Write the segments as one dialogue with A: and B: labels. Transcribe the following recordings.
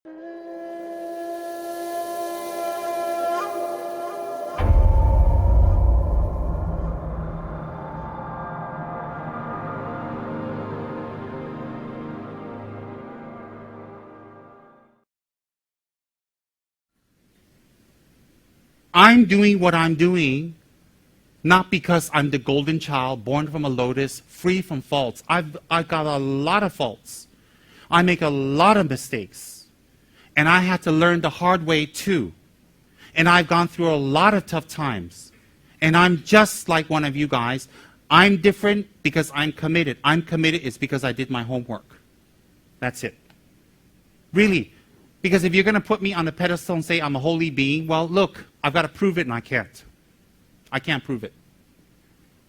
A: I'm doing what I'm doing not because I'm the golden child, born from a lotus, free from faults. I've got a lot of faults. I make a lot of mistakes. And I had to learn the hard way too. And I've gone through a lot of tough times. And I'm just like one of you guys. I'm different because I'm committed. I'm committed is because I did my homework. That's it. Really. Because if you're going to put me on a pedestal and say I'm a holy being, well, look, I've got to prove it and I can't. I can't prove it.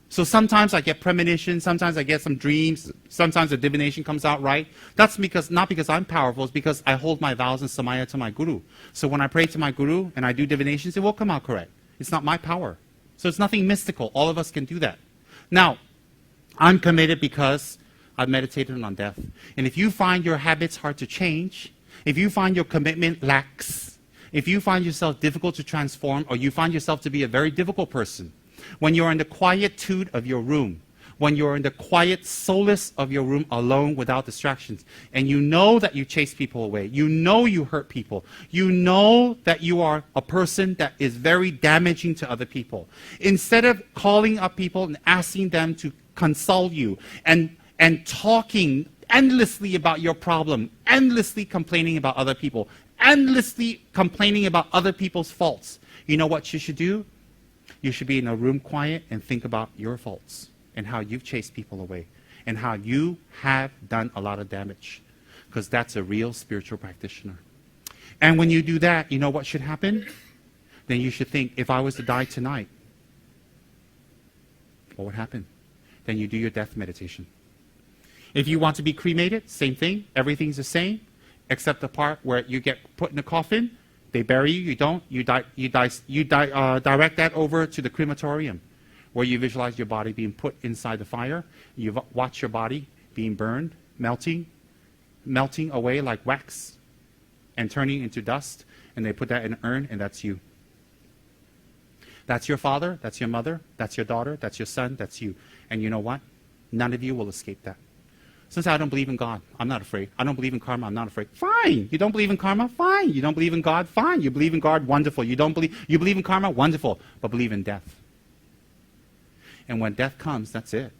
A: So sometimes I get premonitions, sometimes I get some dreams, sometimes the divination comes out right. That's because not because I'm powerful, it's because I hold my vows and samaya to my guru. So when I pray to my guru and I do divinations, it will come out correct. It's not my power. So it's nothing mystical. All of us can do that. Now, I'm committed because I've meditated on death. And if you find your habits hard to change, if you find your commitment lax, if you find yourself difficult to transform, or you find yourself to be a very difficult person, when you're in the quietude of your room, when you're in the quiet solace of your room alone without distractions, and you know that you chase people away, you know you hurt people, you know that you are a person that is very damaging to other people, instead of calling up people and asking them to console you and talking endlessly about your problem, endlessly complaining about other people, endlessly complaining about other people's faults, you know what you should do? You should be in a room quiet and think about your faults and how you've chased people away and how you have done a lot of damage, because that's a real spiritual practitioner. And when you do that, you know what should happen? Then you should think, if I was to die tonight, what would happen? Then you do your death meditation. If you want to be cremated, same thing. Everything's the same, except the part where you get put in a coffin. They bury you. You don't. You direct that over to the crematorium, where you visualize your body being put inside the fire. You watch your body being burned, melting away like wax, and turning into dust. And they put that in an urn, and that's you. That's your father. That's your mother. That's your daughter. That's your son. That's you. And you know what? None of you will escape that. Since I don't believe in God, I'm not afraid. I don't believe in karma, I'm not afraid. Fine. You don't believe in karma? Fine. You don't believe in God? Fine. You believe in God? Wonderful. You believe in karma? Wonderful. But believe in death. And when death comes, that's it.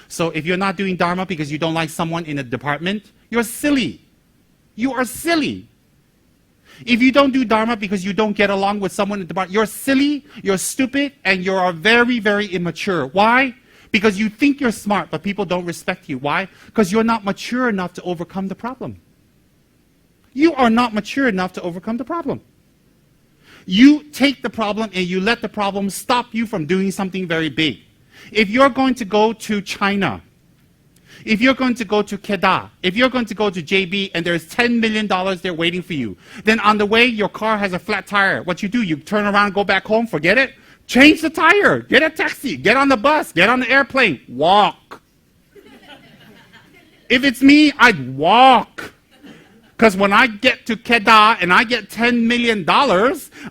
A: So if you're not doing Dharma because you don't like someone in a department, you're silly. You are silly. If you don't do Dharma because you don't get along with someone in the department, you're silly, you're stupid, and you are very, very immature. Why? Because you think you're smart, but people don't respect you. Why? Because you're not mature enough to overcome the problem. You are not mature enough to overcome the problem. You take the problem and you let the problem stop you from doing something very big. If you're going to go to China, if you're going to go to Kedah, if you're going to go to JB and there's $10 million there waiting for you, then on the way your car has a flat tire. What you do, you turn around, go back home, forget it. Change the tire, get a taxi, get on the bus, get on the airplane, walk. If it's me, I'd walk. Because when I get to Kedah and I get $10 million,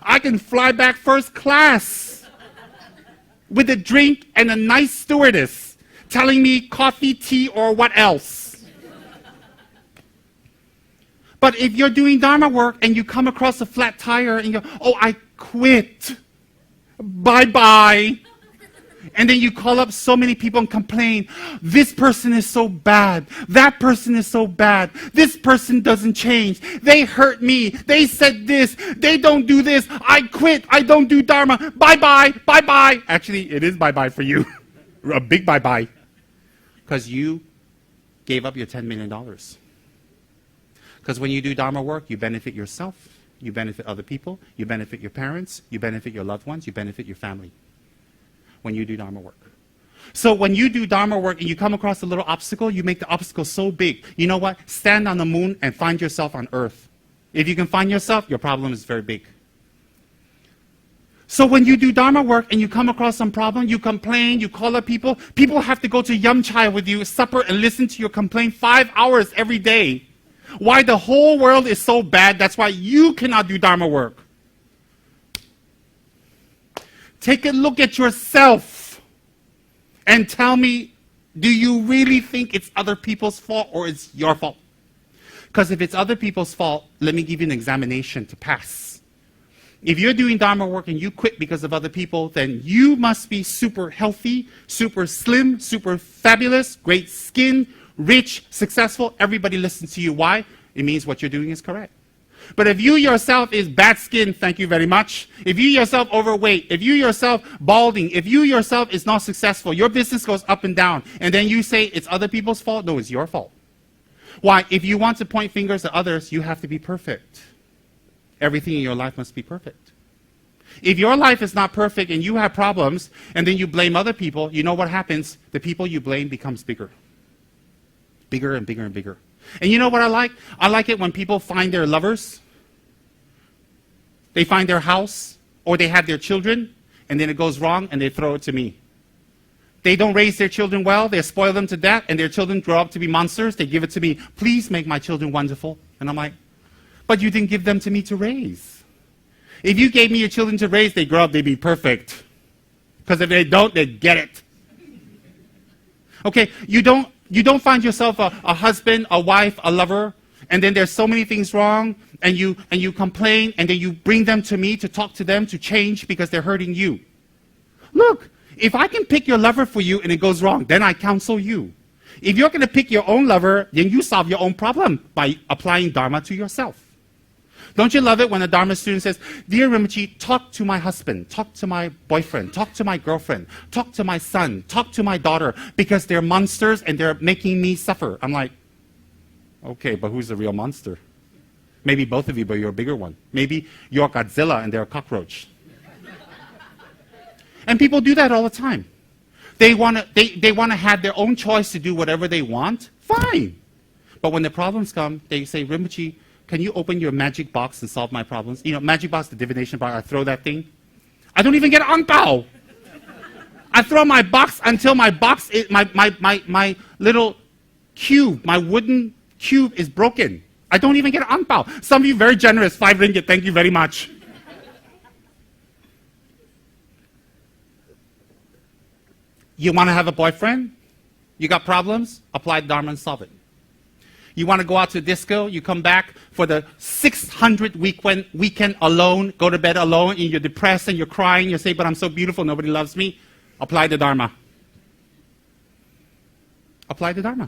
A: I can fly back first class with a drink and a nice stewardess telling me coffee, tea, or what else. But if you're doing Dharma work and you come across a flat tire and you go, oh, I quit. Bye-bye. And then you call up so many people and complain, this person is so bad, that person is so bad, this person doesn't change, they hurt me, they said this, they don't do this, I quit, I don't do Dharma, bye-bye, bye-bye. Actually, it is bye-bye for you. A big bye-bye. Because you gave up your $10 million. Because when you do Dharma work, you benefit yourself, you benefit other people, you benefit your parents, you benefit your loved ones, you benefit your family when you do Dharma work. So when you do Dharma work and you come across a little obstacle, you make the obstacle so big. You know what? Stand on the moon and find yourself on earth. If you can find yourself, your problem is very big. So when you do Dharma work and you come across some problem, you complain, you call up people, people have to go to Yum Chai with you, supper, and listen to your complaint 5 hours every day. Why the whole world is so bad, that's why you cannot do Dharma work. Take a look at yourself and tell me, do you really think it's other people's fault or it's your fault? Because if it's other people's fault, let me give you an examination to pass. If you're doing Dharma work and you quit because of other people, then you must be super healthy, super slim, super fabulous, great skin, rich, successful. Everybody listens to you. Why? It means what you're doing is correct. But if you yourself is bad skin, thank you very much. If you yourself overweight, if you yourself balding, if you yourself is not successful, your business goes up and down, and then you say it's other people's fault, no, it's your fault. Why? If you want to point fingers at others, you have to be perfect. Everything in your life must be perfect. If your life is not perfect and you have problems, and then you blame other people, you know what happens? The people you blame becomes bigger. Bigger and bigger and bigger. And you know what I like? I like it when people find their lovers, they find their house, or they have their children, and then it goes wrong, and they throw it to me. They don't raise their children well, they spoil them to death, and their children grow up to be monsters, they give it to me. Please make my children wonderful. And I'm like, but you didn't give them to me to raise. If you gave me your children to raise, they grow up, they'd be perfect. Because if they don't, they get it. Okay, you don't find yourself a husband, a wife, a lover, and then there's so many things wrong, and you complain, and then you bring them to me to talk to them to change because they're hurting you. Look, if I can pick your lover for you and it goes wrong, then I counsel you. If you're going to pick your own lover, then you solve your own problem by applying Dharma to yourself. Don't you love it when a Dharma student says, Dear Rinpoche, talk to my husband, talk to my boyfriend, talk to my girlfriend, talk to my son, talk to my daughter, because they're monsters and they're making me suffer. I'm like, okay, but who's the real monster? Maybe both of you, but you're a bigger one. Maybe you're Godzilla and they're a cockroach. And people do that all the time. They want to have their own choice to do whatever they want. Fine. But when the problems come, they say, Rinpoche, can you open your magic box and solve my problems? You know, magic box, the divination box, I throw that thing. I don't even get an ang pao. I throw my box until my box, my little cube, my wooden cube is broken. I don't even get an ang pao. Some of you very generous, 5 ringgit, thank you very much. You want to have a boyfriend? You got problems? Apply Dharma and solve it. You want to go out to a disco? You come back for the 600th weekend alone, go to bed alone, and you're depressed and you're crying. You say, but I'm so beautiful, nobody loves me. Apply the Dharma. Apply the Dharma.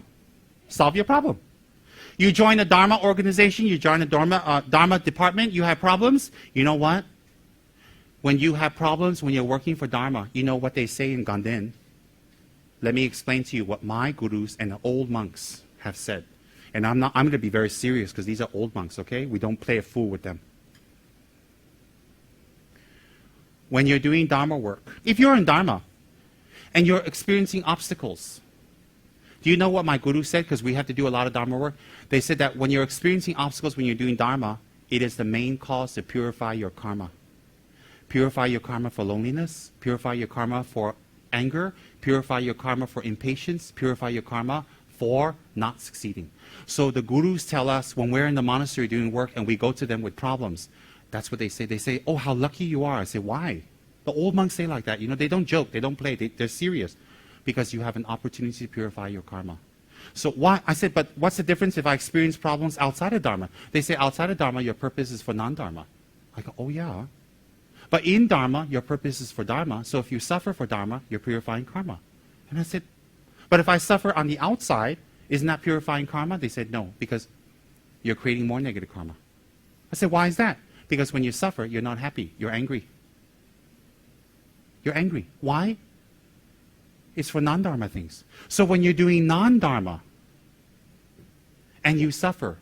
A: Solve your problem. You join a Dharma organization, you join a Dharma department, you have problems. You know what? When you have problems, when you're working for Dharma, you know what they say in Ganden? Let me explain to you what my gurus and the old monks have said. And I'm going to be very serious because these are old monks, okay? We don't play a fool with them. When you're doing Dharma work, if you're in Dharma and you're experiencing obstacles, do you know what my guru said? Because we have to do a lot of Dharma work. They said that when you're experiencing obstacles when you're doing Dharma, it is the main cause to purify your karma. Purify your karma for loneliness, purify your karma for anger, purify your karma for impatience, purify your karma for not succeeding. So the gurus tell us when we're in the monastery doing work and we go to them with problems, that's what they say. They say, oh, how lucky you are. I say, why? The old monks say like that. You know, they don't joke, they don't play, they're serious. Because you have an opportunity to purify your karma. So why? I said, but what's the difference if I experience problems outside of Dharma? They say, outside of Dharma, your purpose is for non-Dharma. I go, oh yeah. But in Dharma, your purpose is for Dharma. So if you suffer for Dharma, you're purifying karma. And I said, but if I suffer on the outside, isn't that purifying karma? They said, no, because you're creating more negative karma. I said, why is that? Because when you suffer, you're not happy. You're angry. You're angry. Why? It's for non-Dharma things. So when you're doing non-Dharma and you suffer,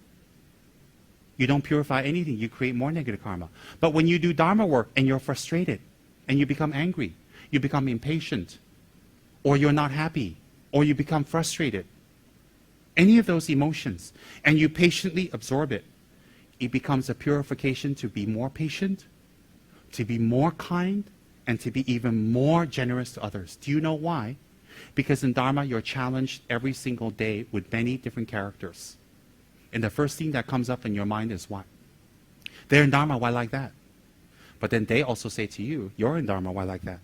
A: you don't purify anything. You create more negative karma. But when you do Dharma work and you're frustrated and you become angry, you become impatient, or you're not happy, or you become frustrated, any of those emotions, and you patiently absorb it, it becomes a purification to be more patient, to be more kind, and to be even more generous to others. Do you know why? Because in Dharma, you're challenged every single day with many different characters. And the first thing that comes up in your mind is what? They're in Dharma, why like that? But then they also say to you, you're in Dharma, why like that?